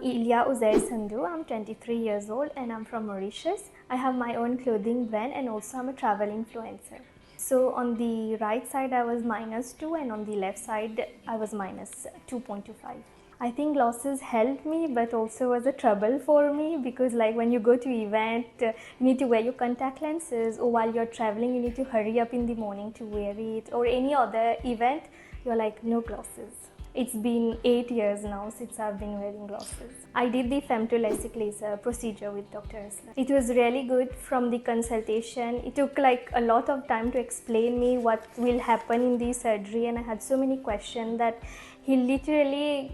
Ilya Uzair Sandhu. I'm 23 years old and I'm from Mauritius. I have my own clothing brand and also I'm a travel influencer. So on the right side I was -2 and on the left side I was -2.25. I think glasses helped me but also was a trouble for me because like when you go to event, you need to wear your contact lenses, or while you're traveling you need to hurry up in the morning to wear it, or any other event you're like no glasses. It's been 8 years now since I've been wearing glasses. I did the Femto Lasik laser procedure with Dr. Arslan. It was really good from the consultation. It took like a lot of time to explain me what will happen in the surgery, and I had so many questions that he literally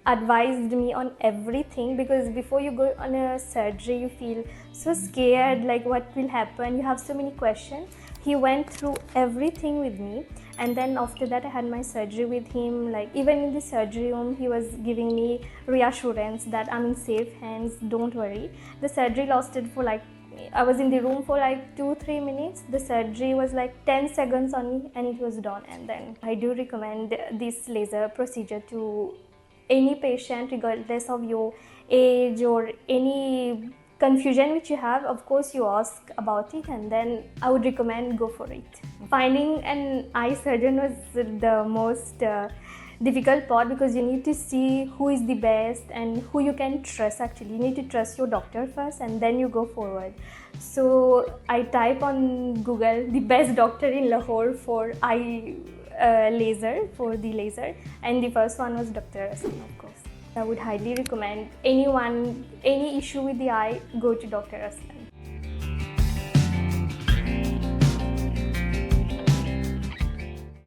advised me on everything, because before you go on a surgery you feel so scared, like what will happen, you have so many questions. He went through everything with me, and then after that I had my surgery with him. Like even in the surgery room he was giving me reassurance that I'm in safe hands, don't worry. The surgery lasted for like, I was in the room for like 2-3 minutes. The surgery was like 10 seconds only and it was done. And then I do recommend this laser procedure to any patient regardless of your age or any confusion which you have. Of course you ask about it, and then I would recommend go for it. Finding an eye surgeon was the most difficult part, because you need to see who is the best and who you can trust. Actually you need to trust your doctor first and then you go forward. So I type on Google the best doctor in Lahore for eye laser, for the laser, and the first one was Dr. Arslan, of course. I would highly recommend anyone, any issue with the eye, go to Dr. Arslan.